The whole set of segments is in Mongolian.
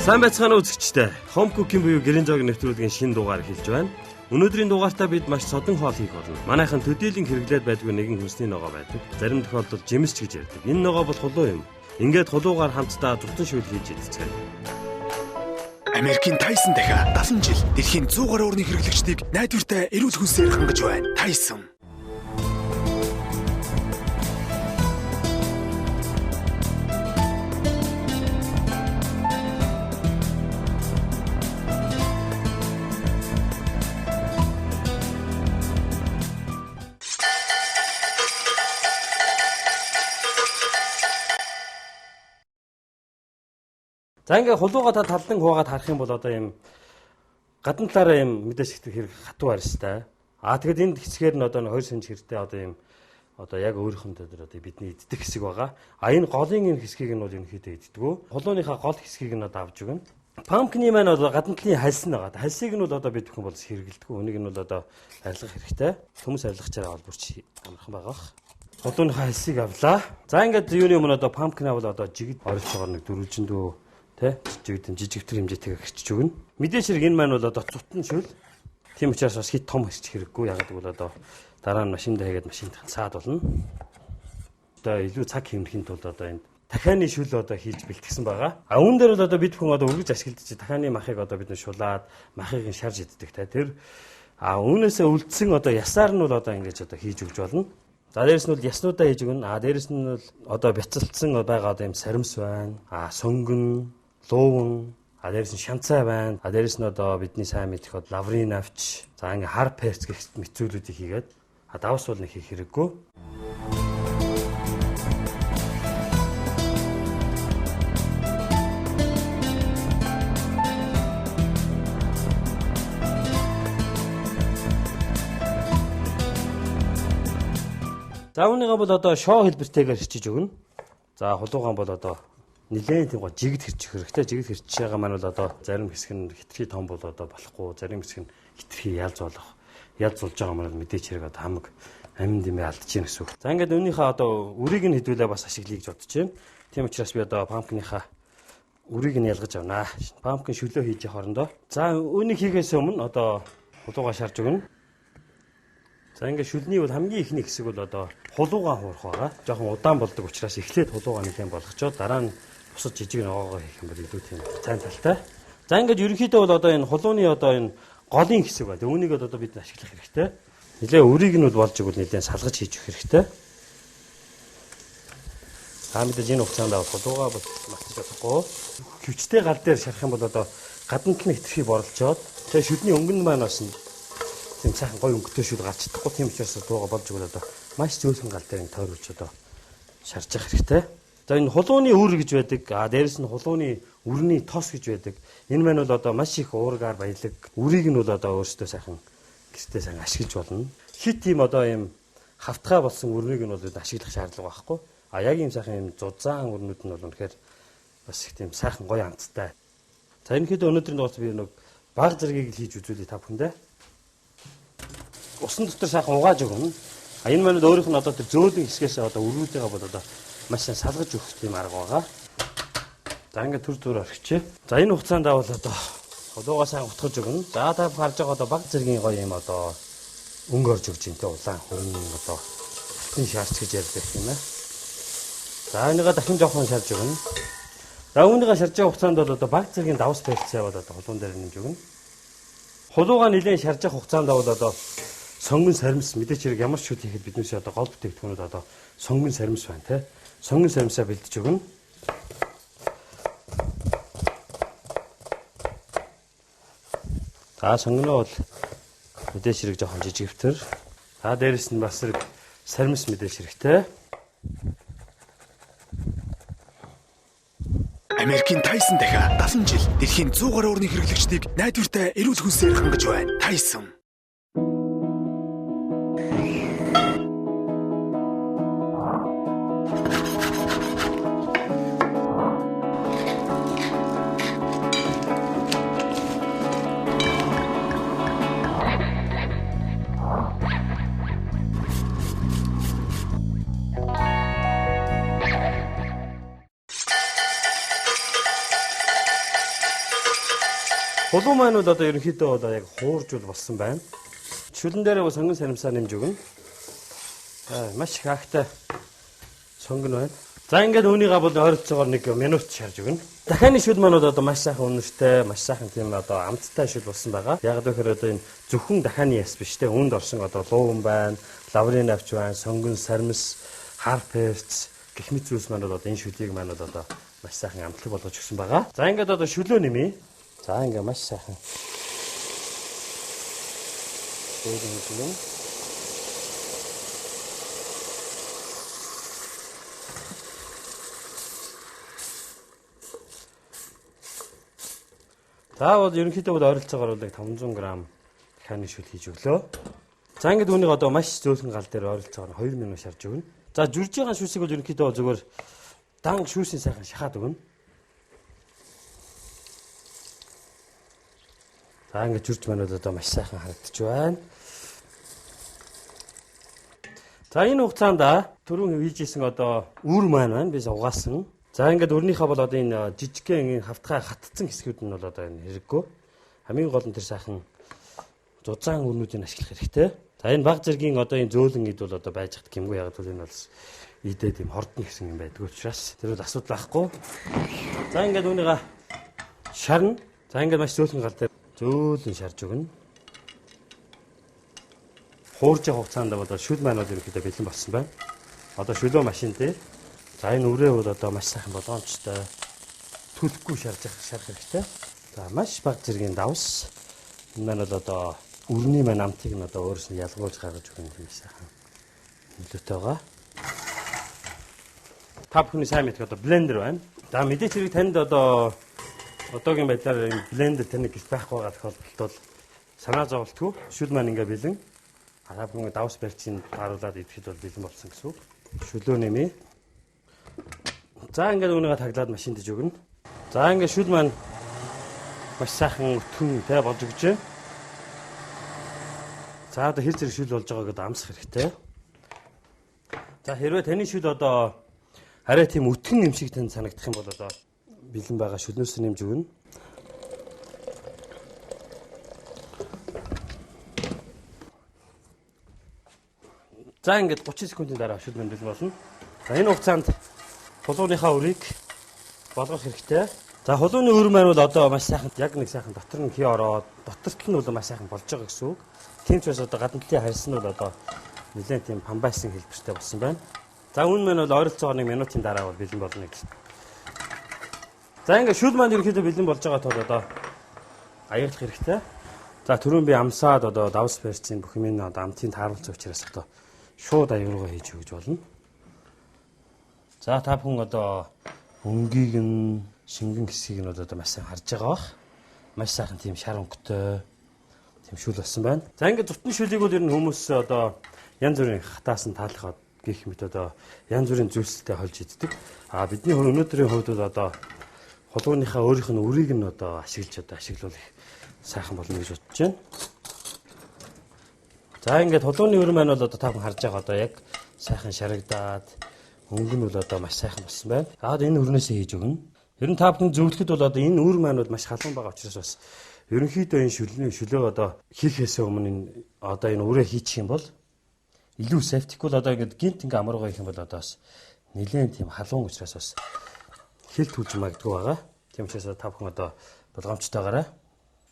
Сайн байцгаана үзэгчдээ. Home Cooking буюу гэрийн зоог нэвтрүүлгийн шинэ дугаар эхэлж байна. Өнөөдрийн дугаартаа бид маш содон хоол хийх болно. Манайхан төдийлөн хэрэглээд байдгүй нэгэн хүнсний ногоо байдаг. Зарим тохиолдолд жимс ч гэж ярьдаг. Энэ ногоо бол хулуу юм. Ингээд хулуугаар хамтдаа зутан шүл хийж идцгээе. Америкийн Tyson дахиад 70 жил дэлхийн 100 гаруй орны хэрэглэгчдийг найдвартай эрүүл хүнсээр хангаж байна. Tyson. За ингээ хулуугаа та талдан хуугаад харах юм бол одоо юм гадна талаараа юм мэдээж ихтэй хэрэг хатуу арьстай. Тэгээд энд хэсгээр нь одоо 2 см хэртэй одоо юм одоо яг өөрийнхөө дээр одоо бидний иддэг хэсэг байгаа. Энэ голын энэ хэсгийг нь бол ерөнхийдөө иддэггүй. Хулууныхаа гол хэсгийг нь одоо авч өгнө. Pumpkin маань одоо гадна талын хальс нь байгаа. Хальсыг нь бол одоо бид бүхэн бол хэрэгэлдэг. Үнийг нь бол одоо арилгах хэрэгтэй. Хүмүүс арилгах чараа бол бүрч амархан байгаа. Хулууныхаа хальсыг авлаа. За ингээд юуны өмнө одоо pumpkin бол одоо жигд орж байгаа нэг дөрвөлжиндөө жижигтэр хэмжээтэйг хэрчиж өгнө. Мэдээж хэрэг энэ маань бол одоо цутан шүл. Тийм учраас бас хит том хэрчих хэрэггүй. Яг гэвэл одоо дараа нь машинд хийгээд машинд цаад болно. Одоо илүү цаг хэмнэхийн тулд одоо энэ дахианы шүл одоо хийж бэлтгэсэн байгаа. Үүн дээр бол одоо бид хүн одоо үргэж ашигладаг чи дахианы махыг одоо бид шулаад махыг нь шарж иддэг те. Тэр үүнээсээ үлдсэн одоо ясаар нь бол одоо ингэж одоо хийж өгч болно. За дээрэс нь бол яснуудаа хийж өгнө. Дээрэс нь бол одоо бяцалтсан байгаа одоо юм саримс байна. Сонгон, луун, дээрэс нь шанцай байна. Дээрэс нь одоо бидний сайн мэдэх лаврын авч, за ингээ хар перц гэх мэт зүйлүүдийг хийгээд давс бол нэг хийх хэрэггүй. За үүнийгээ бол одоо шоо хэлбэртэйгээр хэрчиж өгнө. За хулуугаан бол одоо нэлээд тийм гоо жигд хэрчих хэрэгтэй. Жигд хэрчиж байгаа маань бол одоо зарим хэсэг нь хитрхи том бол одоо болохгүй, зарим хэсэг нь хитрхи ялз болж байгаа маань мэдээч хэрэг одоо хамаг амин дэмээ алдаж гин гэсэн үг. За ингээд үүнийхээ одоо үрийг нь хэдүүлээ бас ашиглая гэж бодож байна. Тийм учраас би одоо pumpkin-ийнхаа үрийг нь ялгаж авнаа. Pumpkin шөлөө хийж явах орондоо. За үүнийг хийхээс өмнө одоо хулуугаа шарж өгнө. За ингээд шүлний бол хамгийн ихний хэсэг бол одоо хулуугаа хуурах байгаа. Жохон удаан болдог учраас эхлээд хулуугаа нэлээд болгочоод дараа нь бусад жижиг ногоогоо хийх юм бол илүү тийм цайн талтай. За ингээд ерөнхийдөө бол одоо энэ хулууны одоо энэ голын хэсэг байна. Үүнийг одоо бид ашиглах хэрэгтэй. Нэлээд өрийг нь бол болж игэл нэлээд салгаж хийж өгөх хэрэгтэй. Мэдээж энэ хугацаанд хулуугаа бол мартаж болохгүй. Хөвчтэй гал дээр шарах юм бол одоо гаднад нь хитрхи борлцоод тэгээ шүдний өнгөнд маань бас тийм сайхан гоё өнгөтэй шүл гарч чадахгүй. Тийм учраас дууга болж игэл одоо маш зөөлхөн гал дээр тойруулж одоо шарж явах хэрэгтэй. За энэ хулууны үр гэж байдаг. Дээрэс нь хулууны үрний тос гэж байдаг. Энэ маань бол одоо маш их уургаар баялаг. Үрийг нь бол одоо өөрөөсөө сайхан гэртээ сайн ашиглаж болно. Хит тийм одоо юм хавтгай болсон үрнийг нь бол ашиглах шаардлага байхгүй. Яг юм сайхан юм зузаан үрнүүд нь бол үнэхээр бас их тийм сайхан гоё амттай. За ерөнхийдөө өнөөдрийн дугаарт би нэг баг зэргийг хийж үзүүлье та бүхэндээ. Усан дотор сайхан угааж өгнө. Энэ маань өөрийнх нь одоо тэр зөөлөн хэсгээс одоо өргүүдтэйгээ бол одоо маш сайн салгаж өгөх тийм арга байгаа. За ингээд төр орхичээ. За энэ хугацаанд бол одоо хулуугаа сайн утгаж өгнө. За та харж байгаа одоо баг зэргийн гоё юм одоо өнгө орж өгч энэ улаан хөрн одоо алтан шаарч гэж ярьдаг юм аа. За энийгээ дахин жоохон шарж өгнө. За үүнийгээ шарж байгаа хугацаанд бол одоо баг зэргийн давс байлцаа бол одоо хулуун дээр нэмж өгнө. Хулуугаа нэлээд шарж байгаа хугацаанд бол одоо сонгон саримс мэдээч хэрэг ямар ч шүд хийхэд биднээс одоо гол бүтээгдэхүүнүүд одоо сонгон саримс байна те. Сонгон саримсаа бэлдэж өгнө. За сонгоноо бол мэдээч хэрэг жоохон жижигвтер. За дээрэс нь бас зэрэг саримс мэдээч хэрэгтэй. Америкийн Tyson дахиад 70 жил дэлхийн 100 гаруй орны хэрэглэгчдийг найдвартай эрүүл хүнсээр хангаж байна. Tyson. Хулуу маань бол одоо ерөнхийдөө одоо яг хуурж болсон байна. Шүлэн дээрээ бас сонгон саримсаа нэмж өгнө. Маш их агтай сонгон байна. За ингээд үүнийгээ бол ойролцоогоор 1 минут шарж өгнө. Дахианы шүл маань одоо маш сайхан үнэртэй, маш сайхан тийм одоо амттай шүл болсон байгаа. Яг гэхээр одоо энэ зөвхөн дахианы яс биш те. Үүнд орсон одоо луун байна, лаврын авч байна, сонгон саримс, хар перц гэх мэт зүйлс маань одоо энэ шүлийг маань одоо маш сайхан амтлаг болгож өгсөн байгаа. За ингээд одоо шүлөө нэмье. За ингээд маш сайхан. За бол ерөнхийдөө ойролцоогоор бол 500 г дахианы шүл хийж өглөө. За ингээд үүнийг одоо маш зөөлхөн гал дээр ойролцоогоор 2 минут шарж өгнө. За жүрж байгаа шүүсийг бол ерөнхийдөө зөвхөн дан шүүсийн сайхан шахаад өгнө. За ингээд жүрж манад одоо маш сайхан харагдаж байна. За энэ хугацаанд түрүүн хийжсэн одоо үр маань байна. Бис угаасан. За ингээд өрнийхөө бол одоо энэ жижигхэн хавтгай хатцсан хэсгүүд нь бол одоо энэ хэрэггүй. Хамгийн гол нь тэр сайхан зузаан өрнүүдийг ашиглах хэрэгтэй. За энэ баг зэргийн одоо энэ зөөлөн ид бол одоо байж хат гэмгүй яг л энэ бол идээд юм хордно гэсэн юм байдаг учраас тэр бол асуудал байхгүй. За ингээд үүнийг шарна. За ингээд маш зөөлөн гал дээр зөөлөн шарж өгнө. Хуурж хугацаанд бол шүл маань бол ерөнхийдөө бэлэн болсон байна. Одоо шүлөө машин дээр. За энэ үрээ бол одоо маш сайхан болгоомжтой төлөхгүй шарж хэрэгтэй. За маш бага зэргийн давс. Энэ маань бол одоо үрний маань амтыг нь одоо өөрөөс нь ялгуулж гаргаж өгөх юм сайхан нөлөөтэй байгаа. Та бүхний сайн мэдэх одоо блендер байна. За мэдээч хэрэг танд одоо одоогийн байдлаар энэ блендер таны гэрт байхгүй байгаа тохиолдолд бол санаа зовлтгүй шүл маань ингээ бэлэн. Та бүхэн давс барьцыг харуулад идэхэд бол бэлэн болсон гэсэн үг. Шүлөө нэмье. За ингээд үүнийгээ таглаад машинд иж өгнө. За ингээд шүл маань маш сайхан өтгөн тэ болж өгчээ. За одоо хэр зэрэг шүл болж байгааг одоо амсах хэрэгтэй. За хэрвээ таны шүл одоо арай тийм өтгөн юм шиг тань санагдах юм бол одоо бэлэн байгаа шүлнөөс нэмж өгнө. За ингээд 30 секундын дараа шүл маань бэлэн болно. За энэ хугацаанд хулууныхаа үрийг болгох хэрэгтэй. За хулууны өр маань бол одоо маш сайхан яг нэг сайхан дотор нь хий ороод доторт нь бол маш сайхан болж байгаа гэсэн үг. Тийм ч бас одоо гадна талын харьсан нь бол одоо нэлээд тийм памбайсан хэлбэртэй болсон байна. За үүн маань бол ойролцоогоор 1 минутын дараа бол бэлэн болно гэж. За ингээд шүл маань ерөөхдөө бэлэн болж байгаа тул одоо аяглах хэрэгтэй. За түрүүн би амсаад одоо давс барьцын бүх юм одоо амтын тааруулсан учраас одоо шууд аяг руугаа хийж өгч болно. За та бүхэн одоо өнгийг нь шингэн хэсгийг нь одоо маш сайн харж байгаа бах. Маш сайхан тийм шар өнгөтэй тийм шүл болсон байна. За ингээд зутны шүлийг бол ер нь хүмүүс одоо янз бүрийн хатаас нь таалах гэх мэт одоо янз бүрийн зүйлстэй холж иддэг. Бидний өнөөдрийн хувьд бол одоо хулууныхаа өөрийнх нь үрийг нь одоо ашиглуулах сайхан болно гэж бодож байна. За ингээд хулууны өр маань бол одоо та бүхэн харж байгаа одоо яг сайхан шарагдаад өнгө нь бол одоо маш сайхан болсон байна. Энэ өрнөөсөө хийж өгнө. Ер нь та бүхэн зөвлөхөд бол одоо энэ үр маань маш халуун байгаа учраас бас ерөнхийдөө энэ шүлөө одоо хийхээс өмнө одоо энэ үрээ хийчих юм бол илүү сафтик бол одоо ингээд гинт ингээ амруугаа их юм бол одоо бас нэлээд тийм халуун учраас бас хэл түлж магадгүй байгаа. Тийм учраас та бүхэн одоо болгоомжтойгаарай.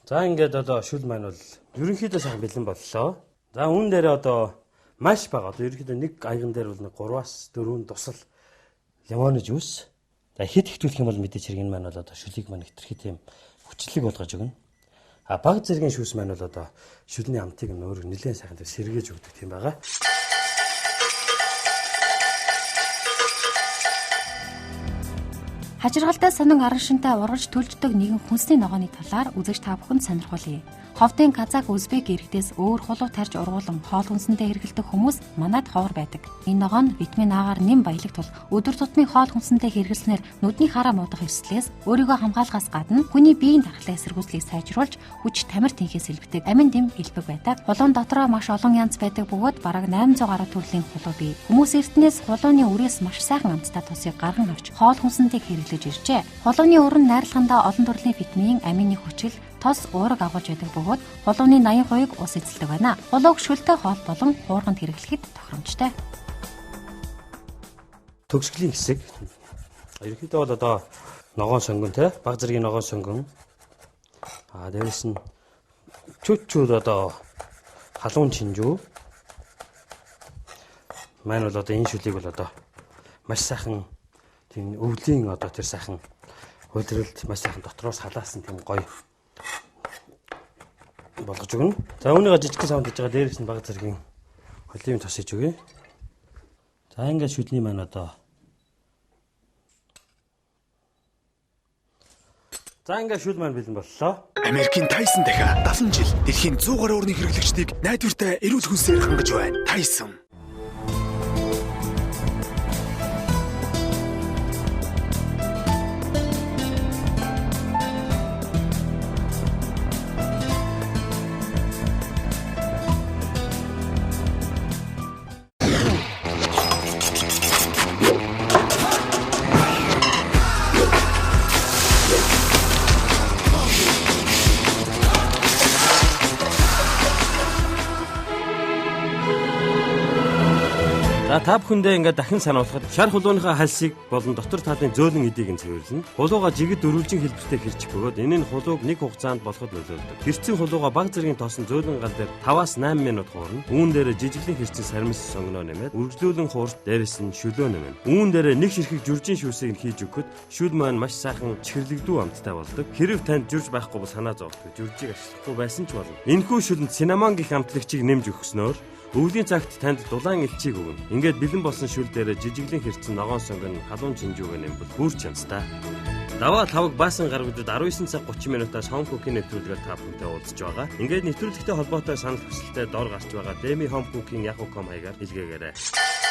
За ингээд одоо шүл маань бол ерөнхийдөө сайхан бэлэн боллоо. За үүн дээр одоо маш бага одоо ерөнхийдөө нэг аяган дээр бол 3-аас 4 тусал лимоны жуус. За хэд хэвтүүлэх юм бол мэдээч хэрэг энэ маань бол одоо шүлийг маань хэтэрхий тийм хүчлэг болгож өгнө. Баг зэргийн шүүс маань бол одоо шүлний амтыг нөр нэлээд сайхан сэргээж өгдөг тийм байгаа. Хажиргалтай сонин аран шинтэй ургаж төлждөг нэгэн хүнсний ногооны талаар үзэж та бүхэнд сонирхуулъя. Ховдын Казак, Узбек иргэдээс өөр хулуу тарж ургуулan хоол хүнсэндээ хэрэглэдэг хүмүүс манайд ховор байдаг. Энэ ногоо нь витамин А-гаар нэм баялаг тул өдөр тутмын хоол хүнсэндээ хэрэглэснээр нүдний хараа муудах эрсдлээс өөрийгөө хамгаалахаас гадна хүний биеийн дархлаа эсэргүүцлийг сайжруулж хүч тамир тэнхээс илбдэг амин дэм элбэг байдаг. Хулуун дотроо маш олон янз байдаг бөгөөд бараг 800 гаруй төрлийн хулуу бий. Хүмүүс эртнээс хулууны үрээс маш сайхан амттай тусыг гарган авч хоол хүнсэндээ хэрэглэж иржээ. Хулууны өр нь найрлагандаа олон төрлийн витамин, амины хүчил тос уураг агуулж байдаг бөгөөд хулууны 80%-ийг ус эзэлдэг байна. Хулууг шүлтэй хоол болон хуурганд хэрэглэхэд тохиромжтой. Төгсгөлийн хэсэг. Ерөнхийдөө бол одоо ногоон сонгон те баг зэргийн ногоон сонгон. Дээрэс нь чүчүүд одоо халуун чинжүү. Маань бол одоо энэ шүлийг бол одоо маш сайхан тийм өвлийн одоо тэр сайхан өдрөлд маш сайхан дотроос халаасан тийм гоё болгож өгнө. За үүнийг жижигхэн савнд хийж байгаа дээрээс нь баг зэргийн оливын тос хийж өгье. За ингээд шүдний маань одоо За ингээд шүд маань бэлэн боллоо. Америкийн Tyson дахиад 70 жил дэлхийн 100 гаруй орны хэрэглэгчдийг найдвартай эрүүл хүнсээр хангаж байна. Tyson. Та бүхэндээ ингээд дахин сануулхад шар хулууныхаа хальсыг болон дотор талын зөөлөн эдийг нь цэвэрлэнэ. Хулууга жигэд дөрвөлжин хэлбэртэй хэрчих бөгөөд энэ нь хулууг нэг хугацаанд болоход нөлөөлдөг. Хэрцэн хулууга баг зэргийн тосон зөөлөн гал дээр 5-аас 8 минут хуурна. Үүн дээр жижиглэн хэрцэн сармис сонгоноо нэмээд үргэлжлүүлэн хуурт дээрээс нь шүлөө нэмнэ. Үүн дээр нэг ширхэг жүржин шүүсийг хийж өгөхөд шүл маань маш сайхан чихэрлэгдүү амттай болдог. Хэрв танд жүрж байхгүй бол санаа зовдгоо. Жүржийг ашиглахгүй байсан ч болно. Энэхүү шүлэнд цинамон гэх амтлагчийг нэмж өгснөөр өвлийн цагт танд дулаан элчийг өгнө. Ингээд бэлэн болсон шүл дээр жижиглэн хэрцэн ногоон сонгон халуун чинжүүгээ нэмбэл хүрч янзтай. Даваа тавг баасан гаргуудад 19 цаг 30 минутаас Home Cooking нэвтрүүлгээр та бүхэнтэй уулзж байгаа. Ингээд нэвтрүүлэгтэй холбоотой санал хүсэлтэд дор гарч байгаа Demi Home Cooking Yahoo.com хаягаар илгээгээрэй.